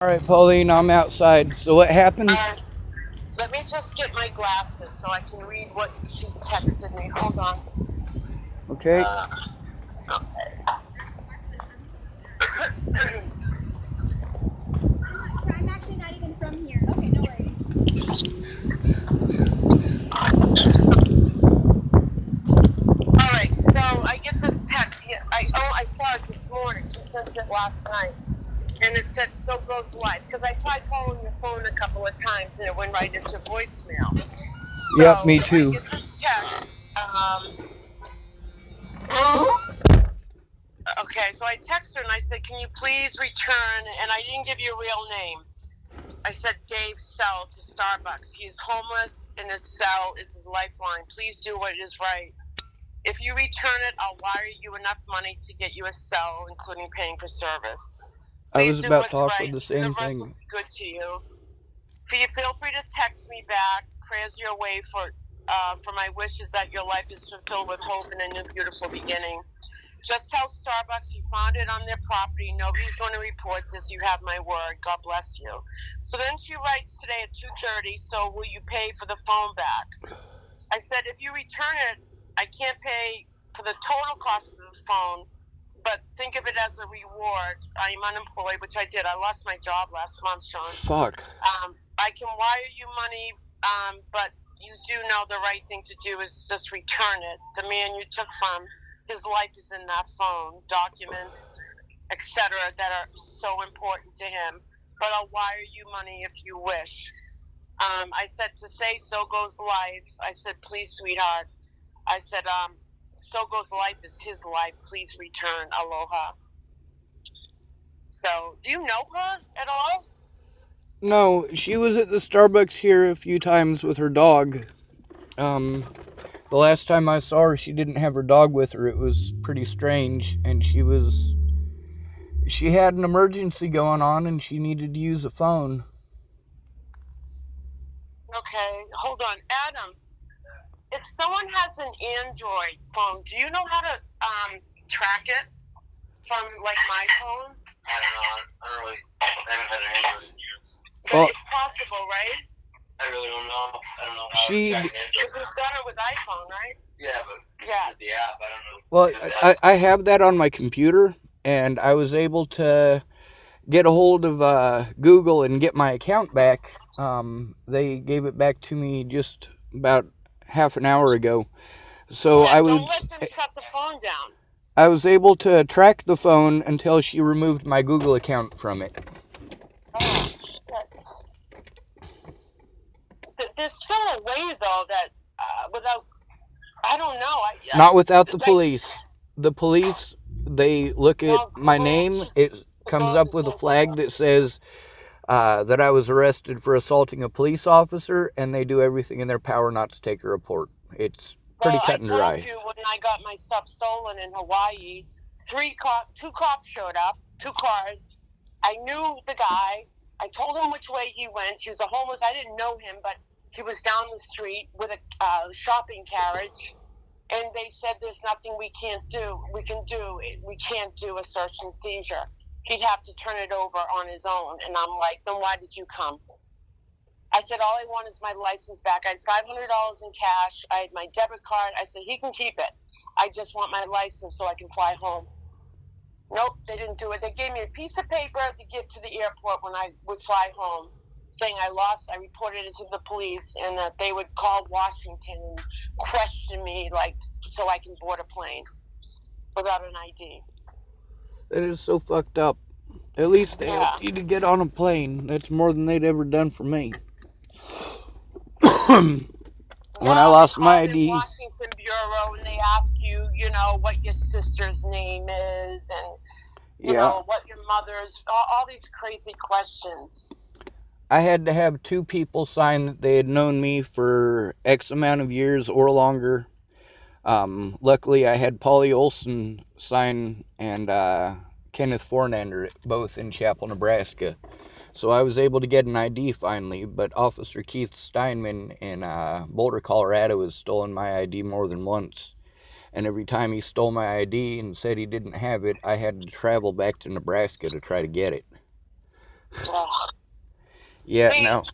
All right, Pauline, I'm outside. So what happened? Let me just get my glasses so I can read what she texted me. Hold on. Okay. Okay. I'm actually not even from here. Okay, no worries. All right. So I get this text. Yeah, I saw it this morning. She sent it last night, and it said "So goes life." Because I tried calling your phone a couple of times, and it went right into voicemail. So Yep, me I too. get this text. Okay, so I text her and I said, "Can you please return?" And I didn't give you a real name. I said Dave's cell to Starbucks. He is homeless and his cell is his lifeline. Please do what is right. If you return it, I'll wire you enough money to get you a cell, including paying for service. I Please was do about to what's offer right. the The same universe will thing. be good to you. Feel free to text me back. Prayers your way for my wish is that your life is fulfilled with hope and a new beautiful beginning. Just tell Starbucks you found it on their property. Nobody's going to report this. You have my word. God bless you. So then she writes today at 2:30. So will you pay for the phone back? I said if you return it, I can't pay for the total cost of the phone, but think of it as a reward. I am unemployed, which I did. I lost my job last month, Sean. Fuck. I can wire you money, but you do know the right thing to do is just return it. The man you took from, his life is in that phone, documents, etc., that are so important to him. But I'll wire you money if you wish. I said to say so goes life. I said please, sweetheart. I said so goes life is his life. Please return. Aloha. So do you know her at all? No, she was at the Starbucks here a few times with her dog. Um, the last time I saw her, she didn't have her dog with her. It was pretty strange, and she had an emergency going on, and she needed to use a phone. Okay, hold on, Adam. If someone has an Android phone, do you know how to track it from like my phone? I don't know. I don't really. I haven't had an Android in years. But Well, it's possible, right? I really don't know. I don't know how to she. track an Android. Because we've done it with iPhone, right? Yeah, but with the app, I don't know. Well, I have that on my computer, and I was able to get a hold of Google and get my account back. They gave it back to me just about half an hour ago. So Yeah, don't let them shut the phone down. I was able to track the phone until she removed my Google account from it. Oh, shit. There's still a way, though, that without, I don't know. Not without the Like, police. The police, they look at no, my Pauline name. should It comes go to up the with a same flag that says that I was arrested for assaulting a police officer, and they do everything in their power not to take a report. It's pretty Well, I cut and told dry. you when I got my stuff stolen in Hawaii, two cops showed up, two cars. I knew the guy. I told him which way he went. He was a homeless. I didn't know him, but he was down the street with a shopping carriage. And they said, "There's nothing we can't do. We can do. We can't do a search and seizure. He'd have to turn it over on his own." And I'm like, "Then why did you come?" I said, "All I want is my license back." I had $500 in cash. I had my debit card. I said, "He can keep it. I just want my license so I can fly home." Nope, they didn't do it. They gave me a piece of paper to give to the airport when I would fly home, saying I reported it to the police, and that they would call Washington and question me, like, so I can board a plane without an ID. That is so fucked up. At least they Yeah. helped you to get on a plane. That's more than they'd ever done for me. When I No, they lost my call the ID, Washington Bureau and they ask you, what your sister's name is and, yeah, what your mother's, all these crazy questions. I had to have two people sign that they had known me for X amount of years or longer. Luckily, I had Polly Olson sign and Kenneth Fornander, both in Chapel, Nebraska. So I was able to get an ID finally, but Officer Keith Steinman in Boulder, Colorado has stolen my ID more than once. And every time he stole my ID and said he didn't have it, I had to travel back to Nebraska to try to get it. Ugh. Yeah, They, no.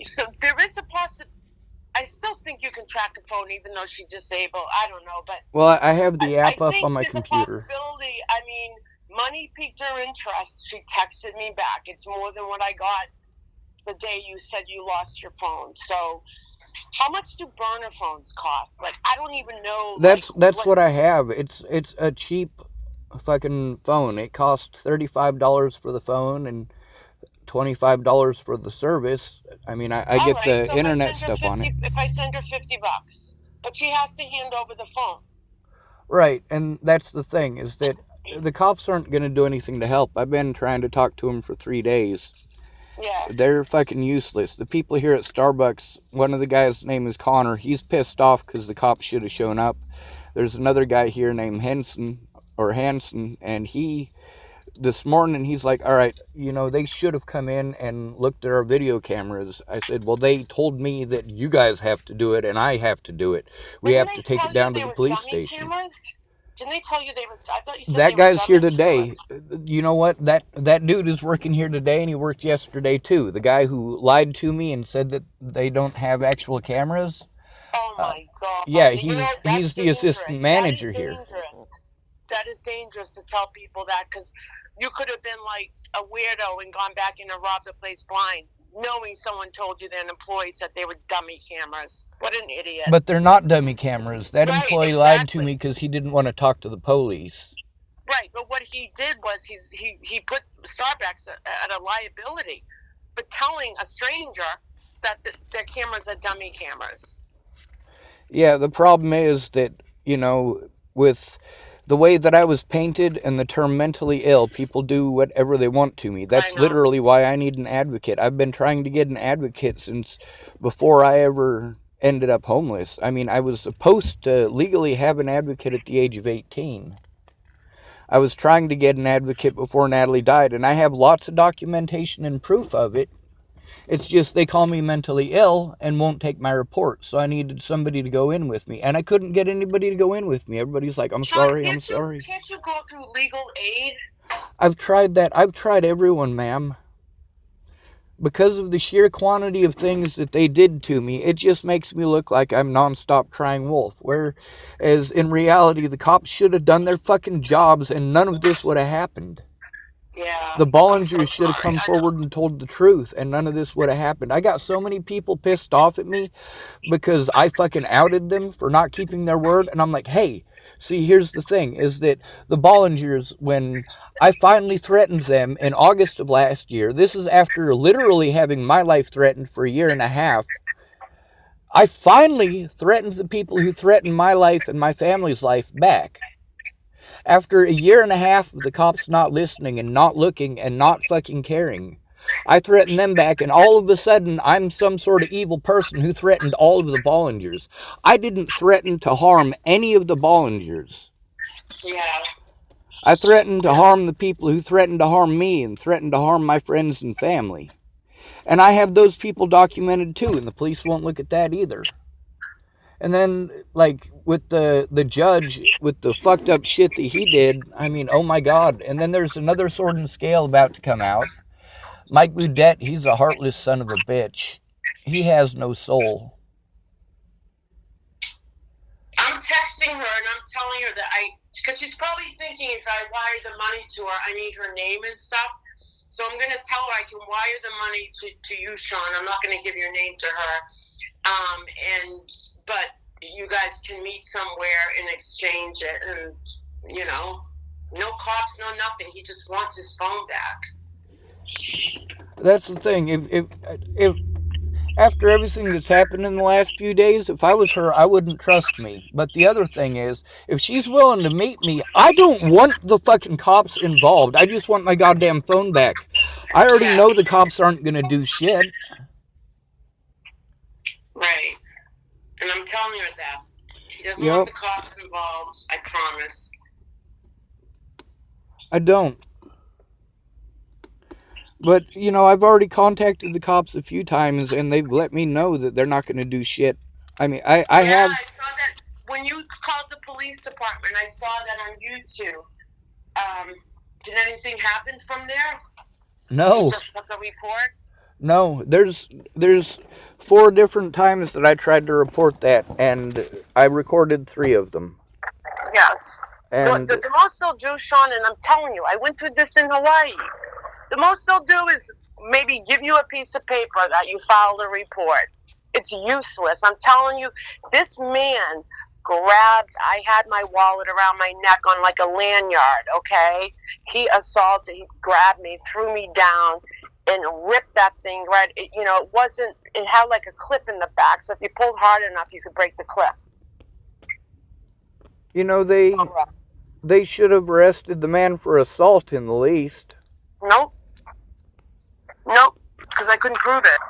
so there is a possibility. I still think you can track a phone even though she's disabled. I don't know, but Well, I have the I app up think on my there's a computer. possibility. I mean, money piqued her interest. She texted me back. It's more than what I got the day you said you lost your phone. So, how much do burner phones cost? Like, I don't even know. Like, That's what? what I have. It's a cheap fucking phone. It costs $35 for the phone and $25 for the service. I mean, I All get right. the So if I internet send her stuff on it. 50, if I send her $50, but she has to hand over the phone. Right, and that's the thing is that the cops aren't going to do anything to help. I've been trying to talk to them for 3 days. Yeah. They're fucking useless. The people here at Starbucks, one of the guys' name is Connor. He's pissed off because the cops should have shown up. There's another guy here named Hanson, and he this morning he's like, all right, they should have come in and looked at our video cameras. I said, well, they told me that you guys have to do it and I have to do it. We Didn't have they to take tell it you down to they the were police dummy station. cameras? Didn't they tell you they were? I thought you said they That were guy's here dummy today. cameras. You know what? That dude is working here today, and he worked yesterday too. The guy who lied to me and said that they don't have actual cameras. Oh Uh, my god! yeah, You know he's that's the assistant dangerous. That is manager here. dangerous. That is dangerous to tell people that because you could have been like a weirdo and gone back in and robbed the place blind, knowing someone told you that an employee said they were dummy cameras. What an idiot! But they're not dummy cameras. That Right, employee lied to exactly. me because he didn't want to talk to the police. Right, but what he did was he put Starbucks at a liability, but telling a stranger that their cameras are dummy cameras. Yeah, the problem is that, with the way that I was painted and the term mentally ill, people do whatever they want to me. I That's know. literally why I need an advocate. I've been trying to get an advocate since before I ever ended up homeless. I mean, I was supposed to legally have an advocate at the age of 18. I was trying to get an advocate before Natalie died, and I have lots of documentation and proof of it. It's just they call me mentally ill and won't take my report. So I needed somebody to go in with me. And I couldn't get anybody to go in with me. Everybody's like, I'm Sean, sorry, I'm sorry. can't you go through legal aid? I've tried that. I've tried everyone, ma'am. Because of the sheer quantity of things that they did to me, it just makes me look like I'm nonstop crying wolf. Whereas in reality, the cops should have done their fucking jobs and none of this would have happened. Yeah, The I'm so Bollingers should have sorry. come I know. forward and told the truth, and none of this would have happened. I got so many people pissed off at me because I fucking outed them for not keeping their word, and I'm like, hey, see, here's the thing, is that the Bollingers, when I finally threatened them in August of last year, this is after literally having my life threatened for a year and a half, I finally threatened the people who threatened my life and my family's life back. After a year and a half of the cops not listening and not looking and not fucking caring, I threatened them back, and all of a sudden, I'm some sort of evil person who threatened all of the Bollingers. I didn't threaten to harm any of the Bollingers. Yeah. I threatened to harm the people who threatened to harm me and threatened to harm my friends and family. And I have those people documented too, and the police won't look at that either. And then, like, with the judge, with the fucked up shit that he did, I mean, oh my God. And then there's another Sword and Scale about to come out. Mike Budette, he's a heartless son of a bitch. He has no soul. I'm texting her and I'm telling her that because she's probably thinking if I wire the money to her, I need her name and stuff. So I'm going to tell her I can wire the money to you, Sean. I'm not going to give your name to her. But you guys can meet somewhere and exchange it. And, no cops, no nothing. He just wants his phone back. That's the thing. If after everything that's happened in the last few days, if I was her, I wouldn't trust me. But the other thing is, if she's willing to meet me, I don't want the fucking cops involved. I just want my goddamn phone back. I already Yeah. know the cops aren't going to do shit. Right. And I'm telling her that. He doesn't Yep. want the cops involved, I promise. I don't. But, I've already contacted the cops a few times, and they've let me know that they're not going to do shit. I mean, I have... I saw that when you called the police department. I saw that on YouTube. Did anything happen from there? You No, just took a report? no. There's 4 different times that I tried to report that, and I recorded 3 of them. Yes. And The most they'll do, Sean, and I'm telling you, I went through this in Hawaii. The most they'll do is maybe give you a piece of paper that you filed a report. It's useless. I'm telling you, this man grabbed, I had my wallet around my neck on like a lanyard, okay? He assaulted, he grabbed me, threw me down, and ripped that thing right. It wasn't, it had like a clip in the back, so if you pulled hard enough, you could break the clip. you know they should have arrested the man for assault in the least. Nope. Nope. Because I couldn't prove it.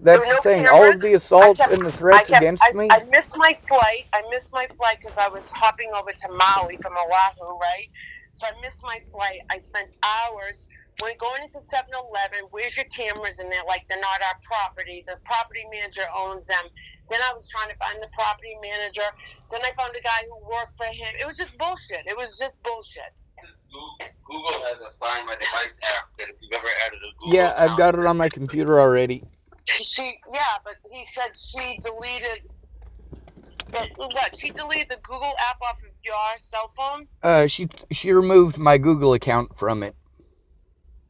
There That's were the no thing. All of cameras. the assaults and the threats against me. I missed my flight. I missed my flight because I was hopping over to Maui from Oahu, right? So I missed my flight. I spent hours. We're going into 7-Eleven. Where's your cameras? And they're like, they're not our property. The property manager owns them. Then I was trying to find the property manager. Then I found a guy who worked for him. It was just bullshit. It was just bullshit. Google has a Find My Device app that if you've ever added a Google Yeah, I've got it on my computer already. But he said she deleted. What? She deleted the Google app off of your cell phone? She removed my Google account from it.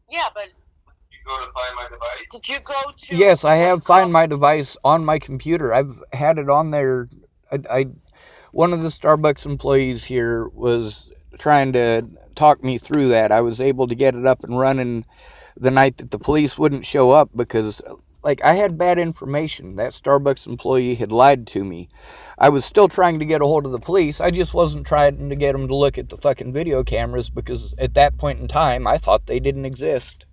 Yeah, but you go to Find My Device. did you go to? Yes, I have Find My Device on my computer. I've had it on there. One of the Starbucks employees here was trying to talk me through that. I was able to get it up and running the night that the police wouldn't show up because, like, I had bad information. That Starbucks employee had lied to me. I was still trying to get a hold of the police. I just wasn't trying to get them to look at the fucking video cameras because at that point in time, I thought they didn't exist.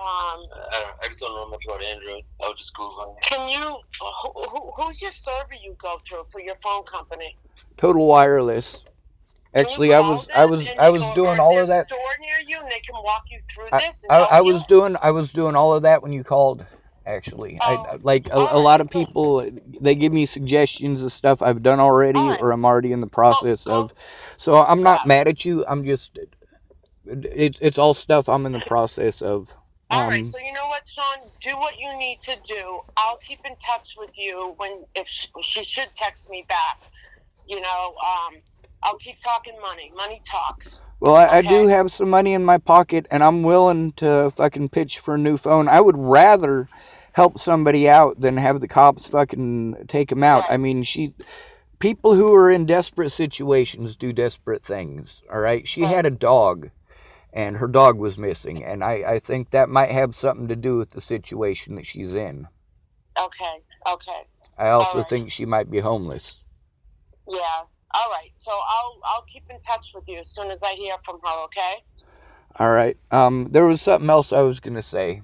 I just don't know much about Android. I was just Googling. Can you? Who's your server you go through for your phone company? Total Wireless. Actually, I was doing all of that. Store near you, and they can walk you through this. I was doing all of that when you called. Actually, a lot of people, they give me suggestions of stuff I've done already or I'm already in the process of. So I'm not mad at you. I'm just, it's all stuff I'm in the process of. All right, so you know what, Sean? Do what you need to do. I'll keep in touch with you if she should text me back. I'll keep talking money. Money talks. Well, I do have some money in my pocket, and I'm willing to fucking pitch for a new phone. I would rather help somebody out than have the cops fucking take them out. Right. I mean, people who are in desperate situations do desperate things, all right? She had a dog, and her dog was missing, and I think that might have something to do with the situation that she's in. Okay. I also think she might be homeless. Yeah. All right. So I'll keep in touch with you as soon as I hear from her, okay? All right. There was something else I was going to say.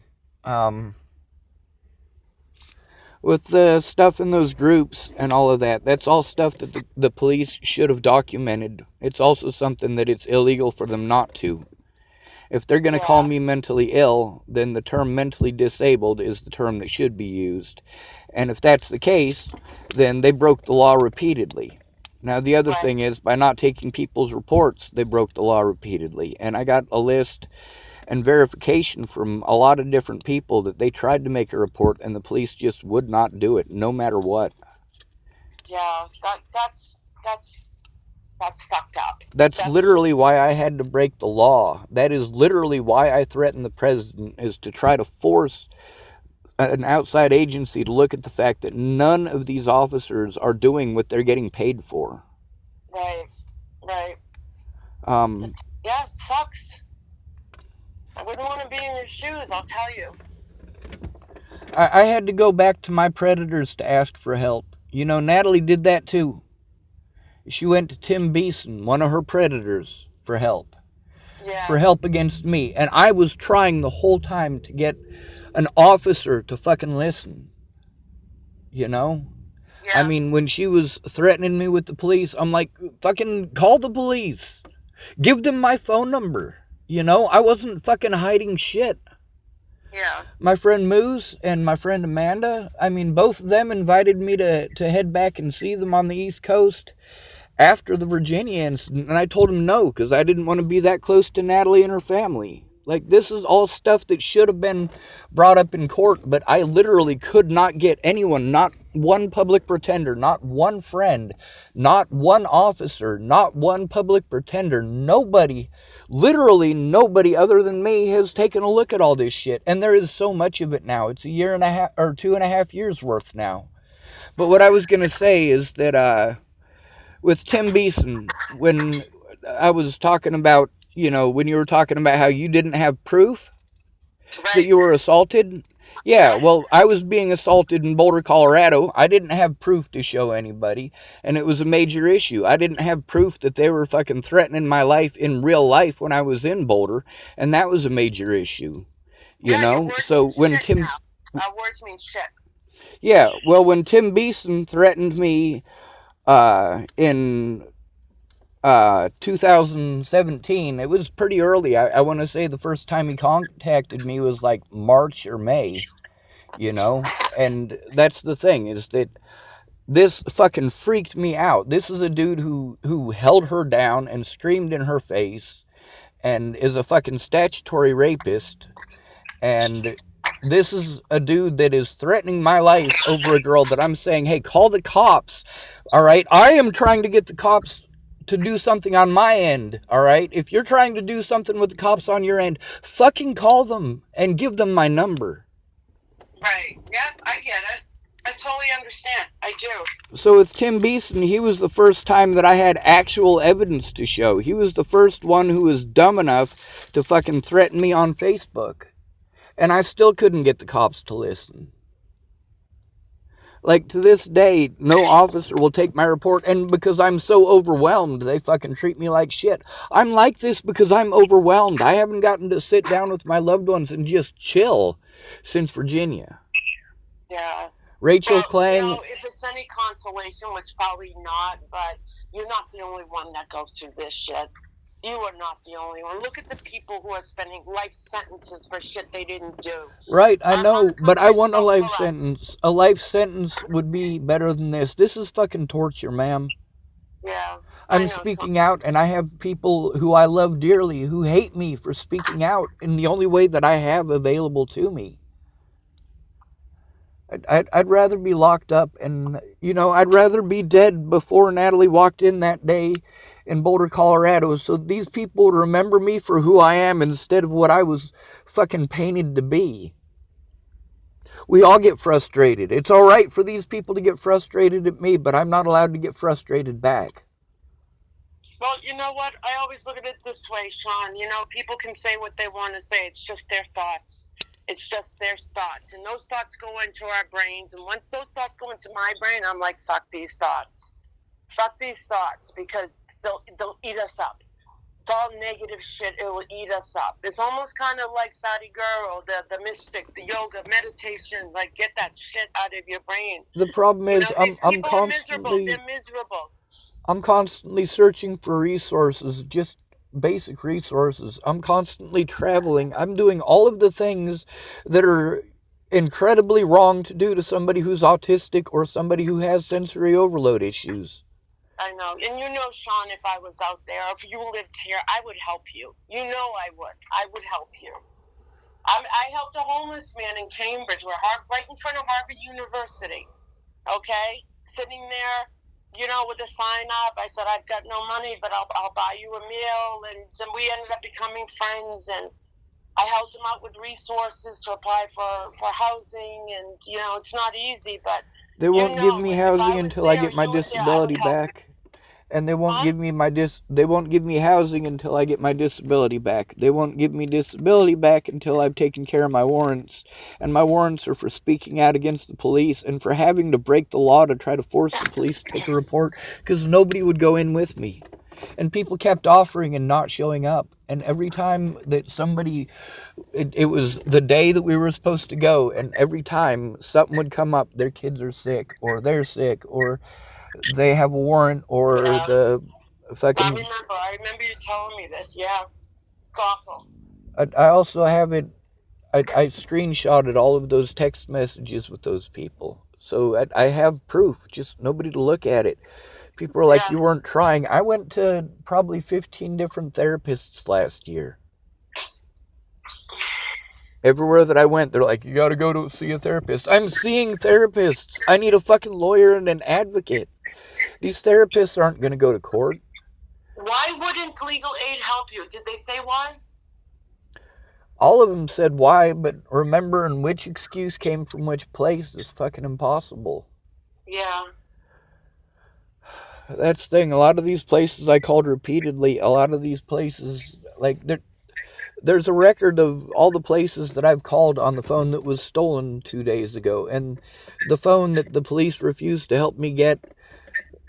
With the stuff in those groups and all of that, that's all stuff that the police should have documented. It's also something that it's illegal for them not to. If they're going to call me mentally ill, then the term mentally disabled is the term that should be used. And if that's the case, then they broke the law repeatedly. Now, the other thing is, by not taking people's reports, they broke the law repeatedly. And I got a list and verification from a lot of different people that they tried to make a report and the police just would not do it, no matter what. Yeah, that's fucked up. That's literally why I had to break the law. That is literally why I threatened the president, is to try to force an outside agency to look at the fact that none of these officers are doing what they're getting paid for. Right. Yeah, it sucks. I wouldn't want to be in your shoes, I'll tell you. I had to go back to my predators to ask for help. You know, Natalie did that too. She went to Tim Beeson, one of her predators, for help. Yeah. For help against me. And I was trying the whole time to get an officer to fucking listen. You know? Yeah. I mean, when she was threatening me with the police, I'm like, fucking call the police. Give them my phone number. You know? I wasn't fucking hiding shit. Yeah. My friend Moose and my friend Amanda, I mean, both of them invited me to head back and see them on the East Coast. after the Virginia incident, and I told him no because I didn't want to be that close to Natalie and her family. Like, this is all stuff that should have been brought up in court, but I literally could not get anyone, not one public pretender, not one friend, not one officer, not one public pretender, nobody, literally nobody other than me has taken a look at all this shit. And there is so much of it now. It's a year and a half or 2.5 years worth now. But what I was going to say is that, with Tim Beeson, when I was talking about, when you were talking about how you didn't have proof that Right. you were assaulted. Yeah, well, I was being assaulted in Boulder, Colorado. I didn't have proof to show anybody, and it was a major issue. I didn't have proof that they were fucking threatening my life in real life when I was in Boulder, and that was a major issue. Yeah, your words So mean when shit Tim, now. Our words mean shit. yeah, well, when Tim Beeson threatened me in 2017, it was pretty early. I want to say the first time he contacted me was like March or May, and that's the thing, is that this fucking freaked me out. This is a dude who held her down and screamed in her face and is a fucking statutory rapist, and this is a dude that is threatening my life over a girl that I'm saying, hey, call the cops. All right, I am trying to get the cops to do something on my end. All right, if you're trying to do something with the cops on your end, fucking call them and give them my number. Right. Yep, I get it. I totally understand. I do. So with Tim Beeson, he was the first time that I had actual evidence to show. He was the first one who was dumb enough to fucking threaten me on Facebook. And I still couldn't get the cops to listen. Like, to this day, no officer will take my report, and because I'm so overwhelmed, they fucking treat me like shit. I'm like this because I'm overwhelmed. I haven't gotten to sit down with my loved ones and just chill since Virginia. Yeah. Rachel Well, Klang, if it's any consolation, which probably not, but you're not the only one that goes through this shit. You are not the only one. Look at the people who are spending life sentences for shit they didn't do. right, I Our know, but I country's want a so life corrupt. sentence. A life sentence would be better than this. This is fucking torture, ma'am. Yeah. I I'm know speaking out, and I have people who I love dearly who hate me for speaking out in the only way that I have available to me. I'd rather be locked up, and I'd rather be dead before Natalie walked in that day in Boulder, Colorado, so these people would remember me for who I am instead of what I was fucking painted to be. We all get frustrated. It's all right for these people to get frustrated at me, but I'm not allowed to get frustrated back. Well, you know what? I always look at it this way, Sean. People can say what they want to say. It's just their thoughts. It's just their thoughts. And those thoughts go into our brains. And once those thoughts go into my brain, I'm like, fuck these thoughts. Fuck these thoughts, because they'll eat us up. It's all negative shit. It will eat us up. It's almost kind of like Sadi Girl, the mystic, the yoga, meditation. Like, get that shit out of your brain. The problem is, These I'm people are miserable. constantly They're miserable. I'm constantly searching for resources, just basic resources. I'm constantly traveling. I'm doing all of the things that are incredibly wrong to do to somebody who's autistic or somebody who has sensory overload issues. I know. And Sean, if I was out there, if you lived here, I would help you. I would. I would help you. I helped a homeless man in Cambridge. We're right in front of Harvard University. Okay? Sitting there, with a sign up. I said, I've got no money, but I'll buy you a meal. And then we ended up becoming friends. And I helped him out with resources to apply for housing. And, it's not easy, but they won't give me housing until I get my disability back. And they won't give me housing until I get my disability back. They won't give me disability back until I've taken care of my warrants. And my warrants are for speaking out against the police and for having to break the law to try to force the police to take a report, because nobody would go in with me. And people kept offering and not showing up. And every time that somebody, it was the day that we were supposed to go, and every time something would come up, their kids are sick, or they're sick, or they have a warrant, or the fucking... I remember you telling me this, yeah. It's awful. I also have it, I screenshotted all of those text messages with those people. So I have proof, just nobody to look at it. People are like, Yeah. you weren't trying. I went to probably 15 different therapists last year. Everywhere that I went, they're like, you got to go to see a therapist. I'm seeing therapists. I need a fucking lawyer and an advocate. These therapists aren't going to go to court. Why wouldn't legal aid help you? Did they say why? All of them said why, but remembering which excuse came from which place is fucking impossible. Yeah. That's the thing. A lot of these places I called repeatedly, a lot of these places, like, there's a record of all the places that I've called on the phone that was stolen 2 days ago. And the phone that the police refused to help me get,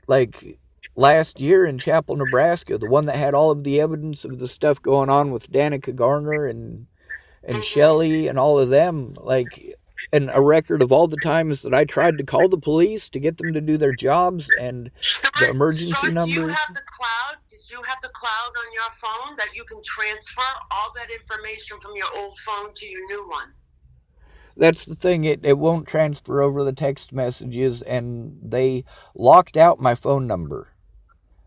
like, last year in Chapel, Nebraska, the one that had all of the evidence of the stuff going on with Danica Garner and Shelley and all of them, like, and a record of all the times that I tried to call the police to get them to do their jobs and the emergency Sean, do you numbers. have the cloud? Did you have the cloud on your phone that you can transfer all that information from your old phone to your new one? That's the thing, it won't transfer over the text messages, and they locked out my phone number.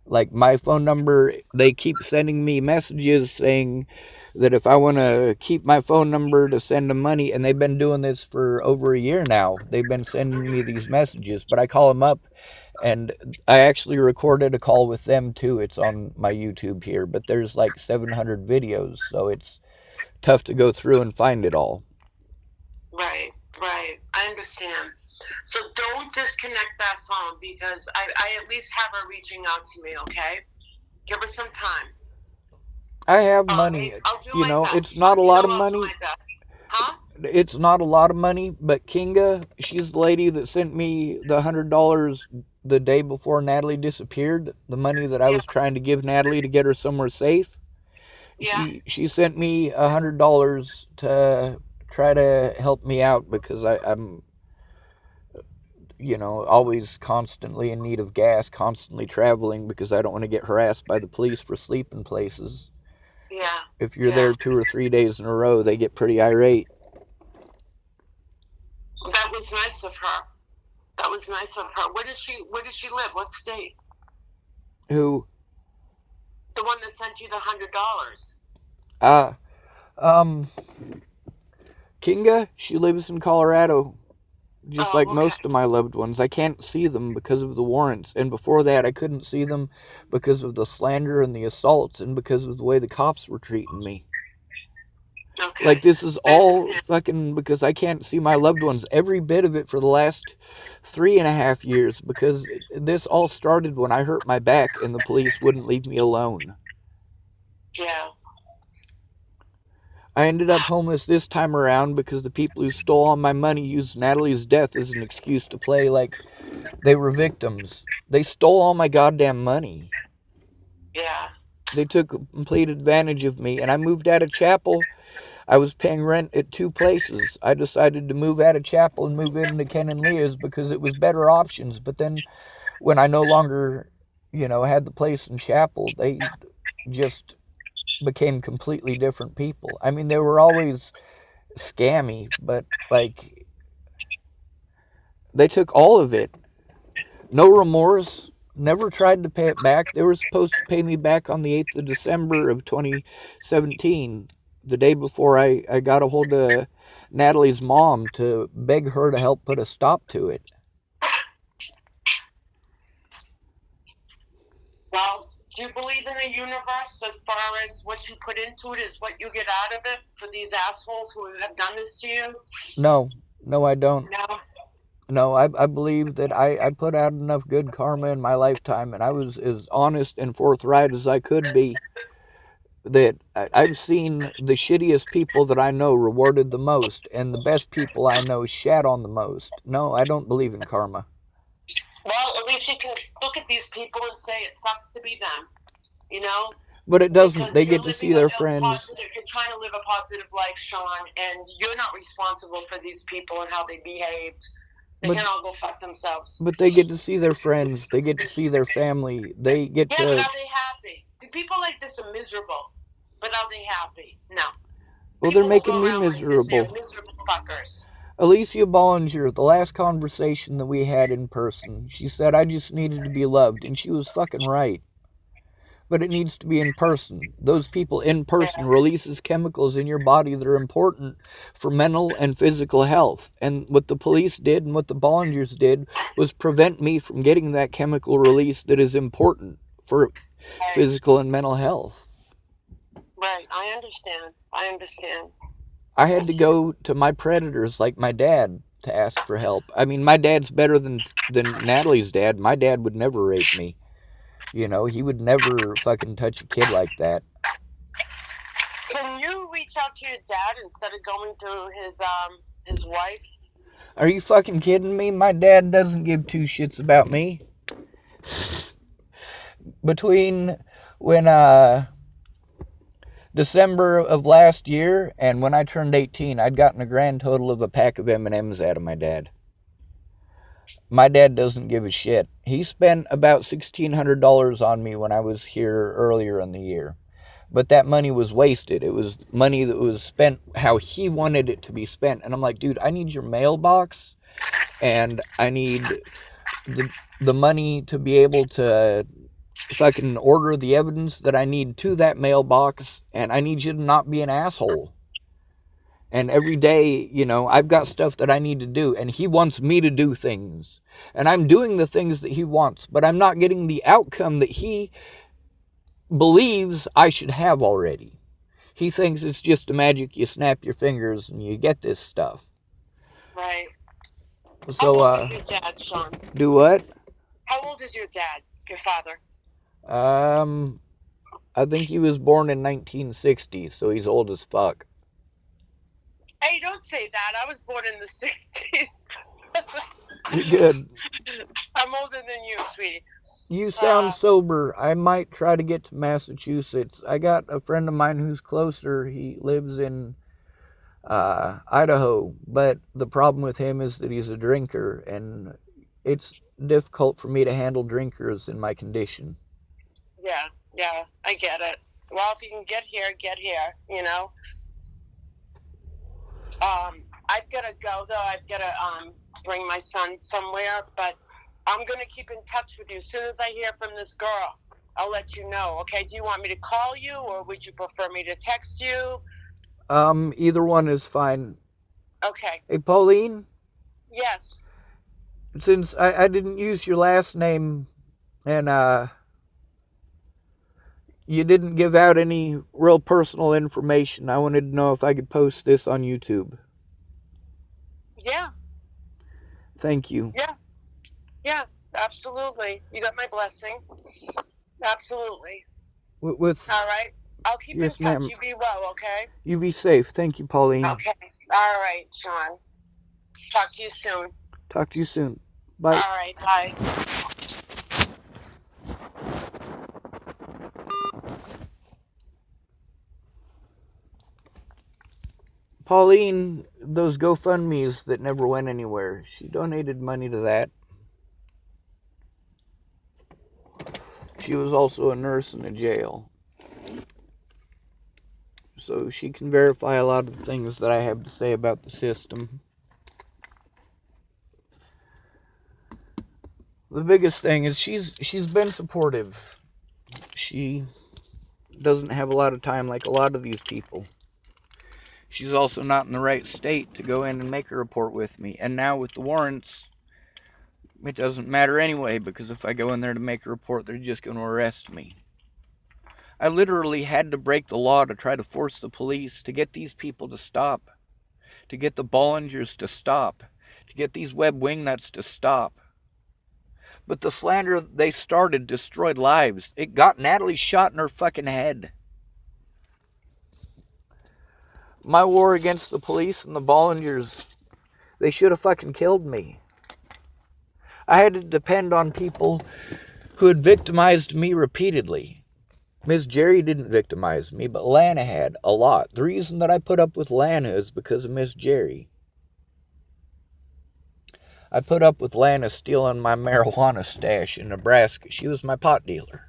Like, my phone number, they keep sending me messages saying that if I want to keep my phone number to send them money, and they've been doing this for over a year now, they've been sending me these messages, but I call them up, and I actually recorded a call with them too. It's on my YouTube here, but there's like 700 videos, so it's tough to go through and find it all. Right, right. I understand. So don't disconnect that phone because I at least have her reaching out to me, okay? Give her some time. I have money. I'll do You my know, best. it's not a lot of I'll do money. my best. Huh? It's not a lot of money, but Kinga, she's the lady that sent me the $100 the day before Natalie disappeared. The money that I was trying to give Natalie to get her somewhere safe. Yeah. She sent me $100 to try to help me out because I'm always constantly in need of gas, constantly traveling because I don't want to get harassed by the police for sleeping places. Yeah. If you're there 2 or 3 days in a row, they get pretty irate. That was nice of her. That was nice of her. Where does she live? What state? Who? The one that sent you the $100. Kinga, she lives in Colorado. Just like most of my loved ones. I can't see them because of the warrants. And before that, I couldn't see them because of the slander and the assaults and because of the way the cops were treating me. Okay. Like, this is all fucking because I can't see my loved ones. Every bit of it for the last 3.5 years, because this all started when I hurt my back and the police wouldn't leave me alone. Yeah. I ended up homeless this time around because the people who stole all my money used Natalie's death as an excuse to play like they were victims. They stole all my goddamn money. Yeah. They took complete advantage of me, and I moved out of Chapel. I was paying rent at 2 places. I decided to move out of Chapel and move into Ken and Leah's because it was better options. But then when I no longer, had the place in Chapel, they just became completely different people. I mean, they were always scammy, but, like, they took all of it. No remorse. Never tried to pay it back. They were supposed to pay me back on the 8th of December of 2017, the day before I got a hold of Natalie's mom to beg her to help put a stop to it. Well, do you believe in the universe as far as what you put into it is what you get out of it for these assholes who have done this to you? No, I don't. No. No, I believe that I put out enough good karma in my lifetime, and I was as honest and forthright as I could be, that I've seen the shittiest people that I know rewarded the most, and the best people I know shat on the most. No, I don't believe in karma. Well, at least you can look at these people and say it sucks to be them, But it doesn't. Because they get to see their friends. You're trying to live a positive life, Sean, and you're not responsible for these people and how they behaved. They can all go fuck themselves. But they get to see their friends. They get to see their family. They get to... Yeah, but are they happy? The people like this are miserable. But are they happy? No. Well, they're making me miserable. They're miserable fuckers. Alicia Bollinger, the last conversation that we had in person, she said I just needed to be loved, and she was fucking right. But it needs to be in person. Those people in person releases chemicals in your body that are important for mental and physical health. And what the police did and what the Bollingers did was prevent me from getting that chemical release that is important for physical and mental health. Right, I understand. I had to go to my predators like my dad to ask for help. I mean, my dad's better than Natalie's dad. My dad would never rape me. You know, he would never fucking touch a kid like that. Can you reach out to your dad instead of going through his wife? Are you fucking kidding me? My dad doesn't give two shits about me. Between when December of last year and when I turned 18, I'd gotten a grand total of a pack of M&Ms out of my dad. My dad doesn't give a shit. He spent about $1,600 on me when I was here earlier in the year. But that money was wasted. It was money that was spent how he wanted it to be spent. And I'm like, dude, I need your mailbox. And I need the money to be able to fucking order the evidence that I need to that mailbox. And I need you to not be an asshole. And every day, you know, I've got stuff that I need to do. And he wants me to do things. And I'm doing the things that he wants. But I'm not getting the outcome that he believes I should have already. He thinks it's just a magic, you snap your fingers and you get this stuff. Right. So, how old is your dad, Sean? Do what? How old is your dad, your father? I think he was born in 1960, so he's old as fuck. Hey, don't say that. I was born in the 60s. You're good. I'm older than you, sweetie. You sound sober. I might try to get to Massachusetts. I got a friend of mine who's closer. He lives in Idaho, but the problem with him is that he's a drinker, and it's difficult for me to handle drinkers in my condition. Yeah, I get it. Well, if you can get here, you know. I've got to go, though. I've got to bring my son somewhere, but I'm going to keep in touch with you. As soon as I hear from this girl, I'll let you know, okay? Do you want me to call you, or would you prefer me to text you? Either one is fine. Okay. Hey, Pauline? Yes. Since I didn't use your last name, and you didn't give out any real personal information, I wanted to know if I could post this on YouTube. Yeah. Thank you. Yeah, absolutely. You got my blessing. Absolutely. All right. I'll keep in touch. Ma'am. You be well, okay? You be safe. Thank you, Pauline. Okay. All right, Sean. Talk to you soon. Talk to you soon. Bye. All right, bye. Pauline, those GoFundMes that never went anywhere, she donated money to that. She was also a nurse in a jail. So she can verify a lot of the things that I have to say about the system. The biggest thing is she's been supportive. She doesn't have a lot of time like a lot of these people. She's also not in the right state to go in and make a report with me. And now with the warrants, it doesn't matter anyway, because if I go in there to make a report, they're just going to arrest me. I literally had to break the law to try to force the police to get these people to stop, to get the Bollingers to stop, to get these web wingnuts to stop. But the slander they started destroyed lives. It got Natalie shot in her fucking head. My war against the police and the Bollingers, they should have fucking killed me. I had to depend on people who had victimized me repeatedly. Miss Jerry didn't victimize me, but Lana had a lot. The reason that I put up with Lana is because of Miss Jerry. I put up with Lana stealing my marijuana stash in Nebraska. She was my pot dealer.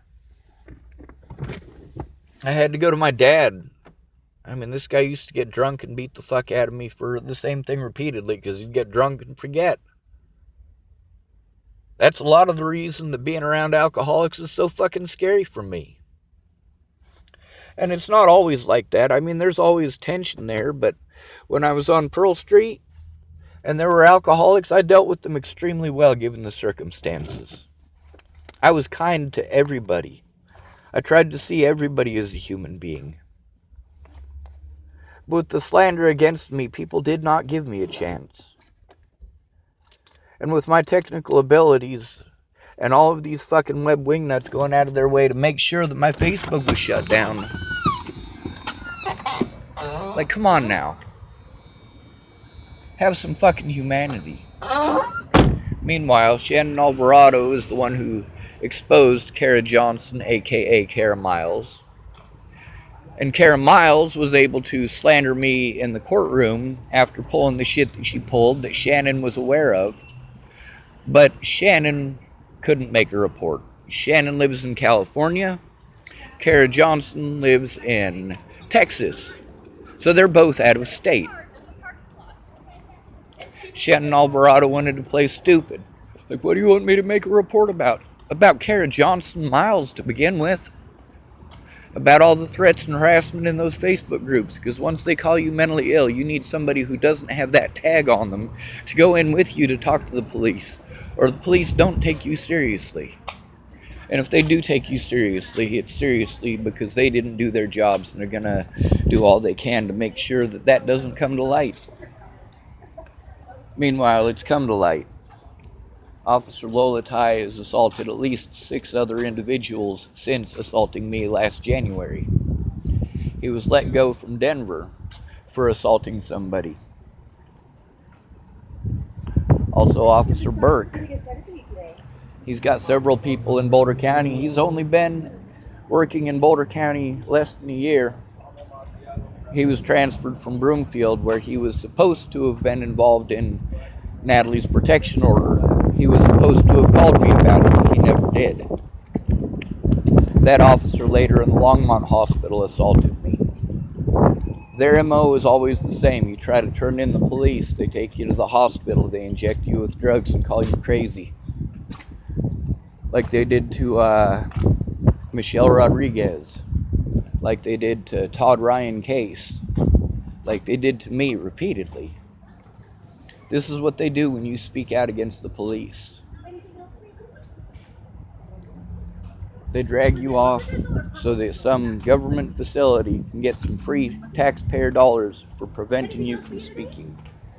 I had to go to my dad I mean, this guy used to get drunk and beat the fuck out of me for the same thing repeatedly because he'd get drunk and forget. That's a lot of the reason that being around alcoholics is so fucking scary for me. And it's not always like that. I mean, there's always tension there, but when I was on Pearl Street and there were alcoholics, I dealt with them extremely well given the circumstances. I was kind to everybody. I tried to see everybody as a human being. But with the slander against me, people did not give me a chance. And with my technical abilities and all of these fucking web wingnuts going out of their way to make sure that my Facebook was shut down. Like, come on now. Have some fucking humanity. Meanwhile, Shannon Alvarado is the one who exposed Kara Johnson, aka Kara Miles. And Kara Miles was able to slander me in the courtroom after pulling the shit that she pulled that Shannon was aware of. But Shannon couldn't make a report. Shannon lives in California. Kara Johnson lives in Texas. So they're both out of state. Shannon Alvarado wanted to play stupid. Like, what do you want me to make a report about? About Kara Johnson Miles to begin with. About all the threats and harassment in those Facebook groups. Because once they call you mentally ill, you need somebody who doesn't have that tag on them to go in with you to talk to the police. Or the police don't take you seriously. And if they do take you seriously, it's seriously because they didn't do their jobs and they're going to do all they can to make sure that that doesn't come to light. Meanwhile, it's come to light. Officer Lola Tai has assaulted at least 6 other individuals since assaulting me last January. He was let go from Denver for assaulting somebody. Also, Officer Burke. He's got several people in Boulder County. He's only been working in Boulder County less than a year. He was transferred from Broomfield, where he was supposed to have been involved in Natalie's protection order. He was supposed to have called me about it, but he never did. That officer later in the Longmont Hospital assaulted me. Their MO is always the same. You try to turn in the police, they take you to the hospital, they inject you with drugs and call you crazy. Like they did to Michelle Rodriguez. Like they did to Todd Ryan Case. Like they did to me repeatedly. This is what they do when you speak out against the police. They drag you off so that some government facility can get some free taxpayer dollars for preventing you from speaking.